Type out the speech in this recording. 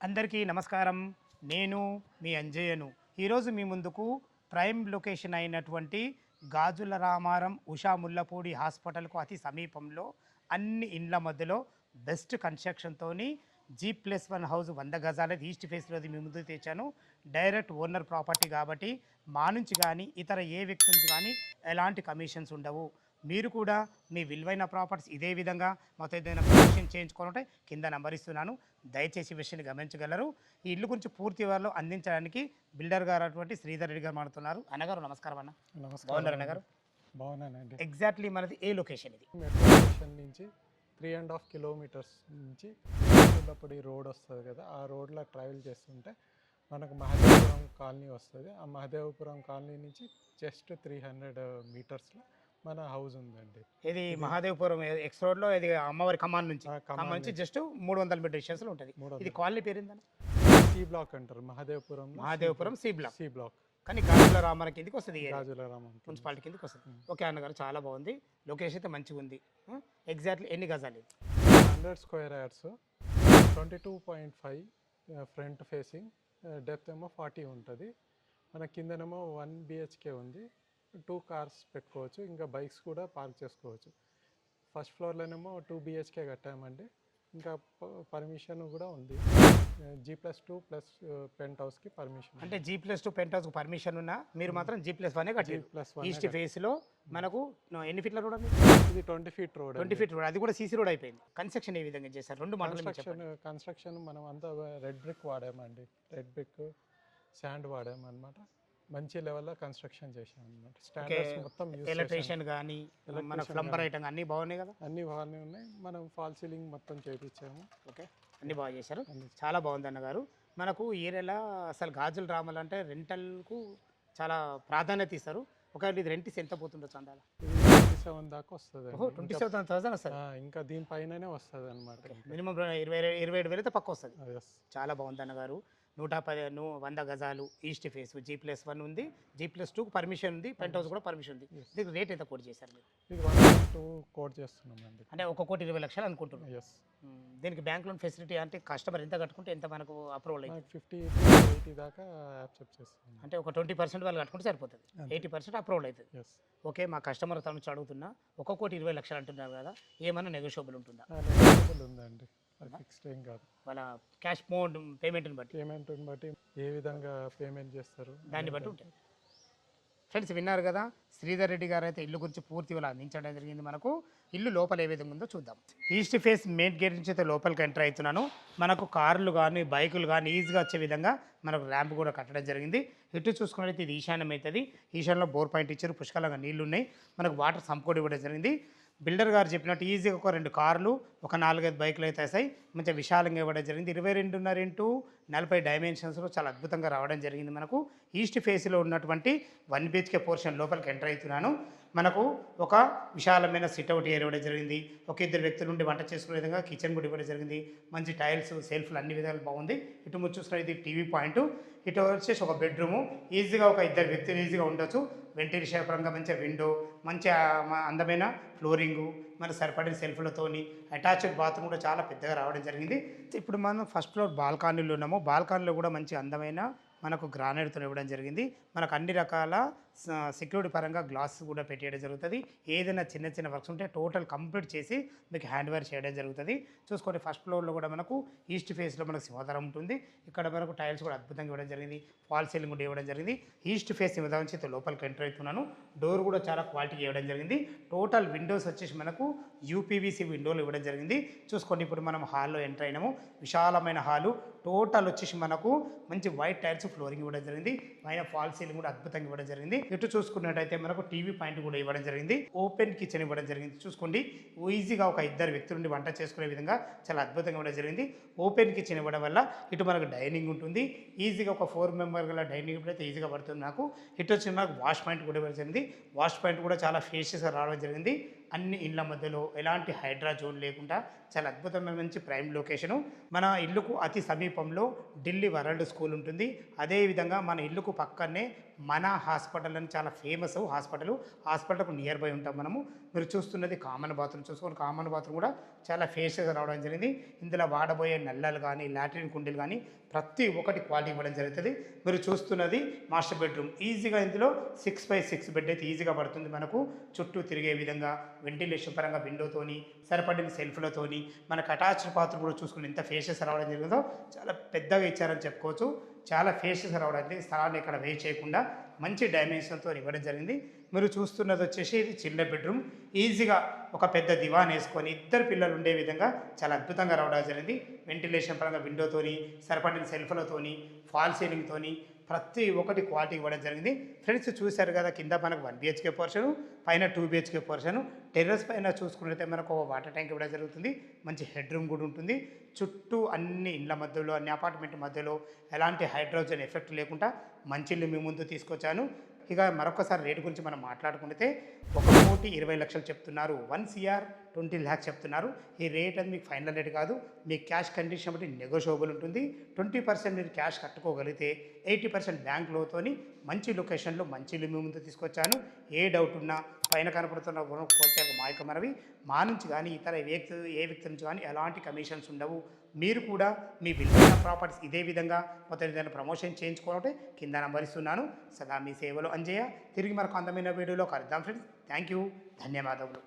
అందరికీ నమస్కారం. నేను మీ అంజయ్యను. ఈరోజు మీ ముందుకు ప్రైమ్ లొకేషన్ అయినటువంటి గాజుల రామారం ఉషా ముల్లపూడి హాస్పిటల్కు అతి సమీపంలో అన్ని ఇండ్ల మధ్యలో బెస్ట్ కన్స్ట్రక్షన్తోని G+1 హౌస్ 100 గజాలది ఈస్ట్ ఫేస్లోది మీ ముందుకు తెచ్చాను. డైరెక్ట్ ఓనర్ ప్రాపర్టీ కాబట్టి మా నుంచి కానీ ఇతర ఏ వ్యక్తి నుంచి కానీ ఎలాంటి కమిషన్స్ ఉండవు. మీరు కూడా మీ విలువైన ప్రాపర్టీస్ ఇదే విధంగా మాతో ఏదైనా కమిషన్ చేయించుకోవాలంటే కింద నంబర్ ఇస్తున్నాను, దయచేసి విషయాన్ని గమనించగలరు. ఈ ఇల్లు గురించి పూర్తి వివరాలు అందించడానికి బిల్డర్ గారు అటువంటి శ్రీధర్ రెడ్డి గారు మాట్లాడుతున్నారు. అన్నగారు నమస్కారం. అన్న నమస్కారం. బాగున్నారు అన్నగారు? బాగున్నానండి. ఎగ్జాక్ట్లీ మనది ఏ లొకేషన్ ఇది? మెట్రో స్టేషన్ నుంచి 3.5 కిలోమీటర్స్ నుంచి ముల్లపూడి రోడ్ వస్తుంది కదా, ఆ రోడ్లో ట్రావెల్ చేస్తుంటే మనకు మహదేవపురం కాలనీ వస్తుంది. ఆ మహదేవపురం కాలనీ నుంచి జస్ట్ 300 మీటర్స్లో మన హౌస్ ఉందండి. ఇది మహాదేవపురం ఎక్స్ రోడ్లో, ఇది అమ్మవారి కమాన్ నుంచి నుంచి జస్ట్ 300 మీటర్ డిస్టెన్స్లో ఉంటుంది. ఇది కాలనీ పేరు ఏంటంటే సి బ్లాక్ అంటారు. Mahadevapuram C block. కానీ గాజుల రామారం కిందకి వస్తుంది, గాజుల రామం మున్సిపాలిటీ కిందకి వస్తుంది. ఓకే అన్నగారు, చాలా బాగుంది. లొకేషన్ అయితే మంచిగా ఉంది. ఎగ్జాక్ట్లీ ఎన్ని గజాలు? 100 square yards, 22.5 front facing, depth ఏమో 40 ఉంటుంది. మన కిందనేమో 1 BHK ఉంది. 2 కార్స్ పెట్టుకోవచ్చు, ఇంకా బైక్స్ కూడా పార్క్ చేసుకోవచ్చు. ఫస్ట్ ఫ్లోర్లోనేమో 2 BHK కట్టామండి. ఇంకా పర్మిషన్ కూడా ఉంది. G+2 ప్లస్ పెంట్ హౌస్కి పర్మిషన్. అంటే G+2 పెంట్ హౌస్కి పర్మిషన్ ఉన్నా మీరు మాత్రం G+1 కట్టారు. ఈస్ట్ ఫేస్లో మనకు ఎన్ని ఫీట్ల రోడ్ ఉంది? ఇది 20 ఫీట్ రోడ్. 20 ఫీట్ రోడ్, అది కూడా సీసీ రోడ్ అయిపోయింది. కన్స్ట్రక్షన్ ఏ విధంగా చేశారు? రెండు కన్స్ట్రక్షన్ మనం అంతా రెడ్ బ్రిక్ వాడామండి. రెడ్ బ్రిక్, శాండ్ వాడామన్నమాట. మంచి లెవెల్లో కన్స్ట్రక్షన్ చేసాం అనమాట. స్టాండర్డ్స్ మొత్తం ఎలక్ట్రీషియన్ కానీ మన ప్లంబర్ ఐటమ్ అన్నీ బాగున్నాయి కదా? అన్నీ బాగానే ఉన్నాయి. మనం ఫాల్ సీలింగ్ మొత్తం చేయించాము. ఓకే, అన్నీ బాగా చేశారు. చాలా బాగుంది అన్నగారు. మనకు ఏరియాలో అసలు గాజుల రామాలు అంటే రెంటల్కు చాలా ప్రాధాన్యత ఇస్తారు. ఒకవేళ ఇది రెంట్స్ ఎంత పోతుండొచ్చు అందాల? 27 దాకా వస్తుంది. 27,000 వస్తుంది. ఇంకా దీనిపైననే వస్తుంది అనమాట. మినిమం 27,000 అయితే పక్క వస్తుంది. చాలా బాగుంది అన్నగారు. 110 గజాలు ఈస్ట్ ఫేస్, G+1 ఉంది, G+2 పర్మిషన్ ఉంది, పెంట్ హౌస్ కూడా పర్మిషన్ ఉంది. దీనికి రేట్ ఎంత కోట్ చేశారు మీరు? ఇది 1.2 కోట్ చేస్తున్నామండి. అంటే 1,20,00,000 అనుకుంటున్నాను. దీనికి బ్యాంక్ లోన్ ఫెసిలిటీ అంటే కస్టమర్ ఎంత కట్టుకుంటే ఎంత మనకు అప్రూవల్ అయింది? 50-80 దాకా యాక్సెప్ట్ చేస్తాం. అంటే ఒక 20% వాళ్ళు కట్టుకుంటే సరిపోతుంది, 80% అప్రూవల్ అవుతుంది. ఓకే, మా కస్టమర్ తను నుంచి అడుగుతున్నా, 1,20,00,000 అంటున్నారు కదా, ఏమైనా నెగోషియబుల్ ఉంటుందా? నెగోషియబుల్ ఉందండి, ఫిక్స్డ్ ఏం కాదు. వాళ్ళ క్యాష్ పేమెంట్ని బట్టి ఏ విధంగా పేమెంట్ చేస్తారు దాన్ని బట్టి ఉంటుంది. ఫ్రెండ్స్ విన్నారు కదా, శ్రీధర్ రెడ్డి గారు అయితే ఇల్లు గురించి పూర్తి వివరాలు అందించడం జరిగింది. మనకు ఇల్లు లోపల ఏ విధంగా ఉందో చూద్దాం. ఈస్ట్ ఫేస్ మెయిన్ గేట్ నుంచి అయితే లోపలికి ఎంటర్ అవుతున్నాను. మనకు కార్లు కానీ బైకులు కానీ ఈజీగా వచ్చే విధంగా మనకు ర్యాంప్ కూడా కట్టడం జరిగింది. ఇటు చూసుకున్నట్లయితే ఇది ఈశాన్యం అవుతుంది. ఈశాన్యంలో బోర్ పాయింట్ ఇచ్చారు, పుష్కలంగా నీళ్లు ఉన్నాయి. మనకు వాటర్ సంపూడి ఇవ్వడం జరిగింది. బిల్డర్ గారు చెప్పినట్టు ఈజీగా ఒక 2 కార్లు, ఒక 4-5 బైకులు అయితే వస్తాయి. మంచిగా విశాలంగా ఇవ్వడం జరిగింది. 22.5x40 డైమెన్షన్స్లో చాలా అద్భుతంగా రావడం జరిగింది. మనకు ఈస్ట్ ఫేస్లో ఉన్నటువంటి 1 BHK పోర్షన్ లోపలికి ఎంటర్ అవుతున్నాను. మనకు ఒక విశాలమైన సిట్అవుట్ ఏరియా ఇవ్వడం జరిగింది. ఒక 2 వ్యక్తుల నుండి వంట చేసుకునే విధంగా కిచెన్ కూడా ఇవ్వడం జరిగింది. మంచి టైల్స్, సెల్ఫ్లు అన్ని విధాలు బాగుంది. ఇటు చూసుకున్న ఇది టీవీ పాయింట్, ఇటు వచ్చేసి ఒక బెడ్రూము. ఈజీగా ఒక 2 వ్యక్తులు ఈజీగా ఉండొచ్చు. వెంటిలేషన్ పరంగా మంచిగా విండో, మంచి అందమైన ఫ్లోరింగు, మన సరిపడిన సెల్ఫ్లతోని అటాచ్డ్ బాత్రూమ్ కూడా చాలా పెద్దగా రావడం జరిగింది. ఇప్పుడు మనం ఫస్ట్ ఫ్లోర్ బాల్కనీలో ఉన్నాము. బాల్కనీలో కూడా మంచి అందమైన మనకు గ్రానైట్తో ఇవ్వడం జరిగింది. మనకు అన్ని రకాల సెక్యూరిటీ పరంగా గ్లాస్ కూడా పెట్టేయడం జరుగుతుంది. ఏదైనా చిన్న చిన్న వర్క్స్ ఉంటే టోటల్ కంప్లీట్ చేసి మీకు హ్యాండ్ ఓవర్ చేయడం జరుగుతుంది. చూసుకోండి, ఫస్ట్ ఫ్లోర్లో కూడా మనకు ఈస్ట్ ఫేస్లో మనకు సింహద్వారం ఉంటుంది. ఇక్కడ మనకు టైల్స్ కూడా అద్భుతంగా ఇవ్వడం జరిగింది. ఫాల్ సీలింగ్ కూడా ఇవ్వడం జరిగింది. ఈస్ట్ ఫేస్ సింహద్వారం నుంచి లోపలికి ఎంటర్ అవుతున్నాను. డోర్ కూడా చాలా క్వాలిటీగా ఇవ్వడం జరిగింది. టోటల్ విండోస్ వచ్చేసి మనకు UPVC విండోలు ఇవ్వడం జరిగింది. చూసుకోండి, ఇప్పుడు మనం హాల్లో ఎంటర్ అయినాము. విశాలమైన హాలు, టోటల్ వచ్చేసి మనకు మంచి వైట్ టైల్స్ ఫ్లోరింగ్ ఇవ్వడం జరిగింది. పైన ఫాల్ సీలింగ్ కూడా అద్భుతంగా ఇవ్వడం జరిగింది. ఇటు చూసుకున్నట్టయితే మనకు టీవీ పాయింట్ కూడా ఇవ్వడం జరిగింది. ఓపెన్ కిచెన్ ఇవ్వడం జరిగింది. చూసుకోండి, ఈజీగా ఒక 2 వ్యక్తుల నుండి వంట చేసుకునే విధంగా చాలా అద్భుతంగా ఇవ్వడం జరిగింది. ఓపెన్ కిచెన్ ఇవ్వడం వల్ల ఇటు మనకు డైనింగ్ ఉంటుంది. ఈజీగా ఒక 4 మెంబర్ గల డైనింగ్ అయితే ఈజీగా పడుతుంది నాకు. ఇటు వచ్చి మనకు వాష్ పాయింట్ కూడా ఇవ్వడం జరిగింది. వాష్ పాయింట్ కూడా చాలా ఫేషియస్గా రావడం జరిగింది. అన్ని ఇళ్ళ మధ్యలో ఎలాంటి హైడ్రా జోన్ లేకుండా చాలా అద్భుతమైన మంచి ప్రైమ్ లొకేషను. మన ఇల్లుకు అతి సమీపంలో ఢిల్లీ వరల్డ్ స్కూల్ ఉంటుంది. అదేవిధంగా మన ఇల్లుకు పక్కనే మన హాస్పిటల్ అని చాలా ఫేమస్ హాస్పిటల్కు నియర్ బై ఉంటాం మనము. మీరు చూస్తున్నది కామన్ బాత్రూమ్. చూసుకొని కామన్ బాత్రూమ్ కూడా చాలా ఫేషియస్గా రావడం జరిగింది. ఇందులో వాడబోయే నల్లలు కానీ లాట్రిన్ కుండీలు కానీ ప్రతి ఒక్కటి క్వాలిటీ ఇవ్వడం జరుగుతుంది. మీరు చూస్తున్నది మాస్టర్ బెడ్రూమ్. ఈజీగా ఇందులో 6x6 బెడ్ అయితే ఈజీగా పడుతుంది మనకు. చుట్టూ తిరిగే విధంగా వెంటిలేషన్ పరంగా విండోతోని సరిపడిన సెల్ఫ్లతోని మనకు అటాచ్డ్ బాత్రూమ్ కూడా చూసుకుని ఎంత ఫేషియస్ రావడం జరిగిందో చాలా పెద్దగా ఇచ్చారని చెప్పుకోవచ్చు. చాలా ఫేషియస్ రావడానికి స్థలాన్ని ఇక్కడ వేస్ట్ చేయకుండా మంచి డైమెన్షన్తో ఇవ్వడం జరిగింది. మీరు చూస్తున్నది వచ్చేసి ఇది చిన్న బెడ్రూమ్. ఈజీగా ఒక పెద్ద దివాన్ వేసుకొని ఇద్దరు పిల్లలు ఉండే విధంగా చాలా అద్భుతంగా రావడం జరిగింది. వెంటిలేషన్ పరంగా విండోతోని సరిపడిన సెల్ఫ్లతోని ఫాల్ సీలింగ్తోని ప్రతి ఒక్కటి క్వాలిటీ ఇవ్వడం జరిగింది. ఫ్రెండ్స్ చూశారు కదా, కింద మనకు 1 BHK పోర్షను, పైన 2 BHK పోర్షను. టెర్రస్ పైన చూసుకున్నట్లయితే మనకు ఒక వాటర్ ట్యాంక్ ఇవ్వడం జరుగుతుంది. మంచి హెడ్ రూమ్ కూడా ఉంటుంది. చుట్టూ అన్ని ఇళ్ళ మధ్యలో అన్ని అపార్ట్మెంట్ మధ్యలో ఎలాంటి హైడ్రోజన్ ఎఫెక్ట్ లేకుండా మంచి ఇల్లు మీ ముందు తీసుకొచ్చాను. ఇక మరొకసారి రేటు గురించి మనం మాట్లాడుకుంటే 1,20,00,000 చెప్తున్నారు. 1,20 lakhs చెప్తున్నారు. ఈ రేట్ అది మీకు ఫైనల్ రేట్ కాదు. మీ క్యాష్ కండిషన్ బట్టి నెగోషియబుల్ ఉంటుంది. 20% మీరు క్యాష్ కట్టుకోగలిగితే 80% బ్యాంక్ లోతోని మంచి లొకేషన్లో మంచి ఇల్లు మీ ముందు తీసుకొచ్చాను. ఏ డౌట్ ఉన్నా పైన కనపడుతున్న పోల్చాక మా యొక్క మనవి మా నుంచి కానీ ఇతర ఏ వ్యక్తి నుంచి కానీ ఎలాంటి కమిషన్స్ ఉండవు. మీరు కూడా మీ విలువైన ప్రాపర్టీస్ ఇదే విధంగా మొత్తం ఏదైనా ప్రమోషన్ చేయించుకోవాలంటే కింద నంబర్ ఇస్తున్నాను. సదా మీ సేవలో అంజయ్య. తిరిగి మరొక అందమైన వీడియోలో కలుద్దాం ఫ్రెండ్స్. Thank you. ధన్యవాదములు.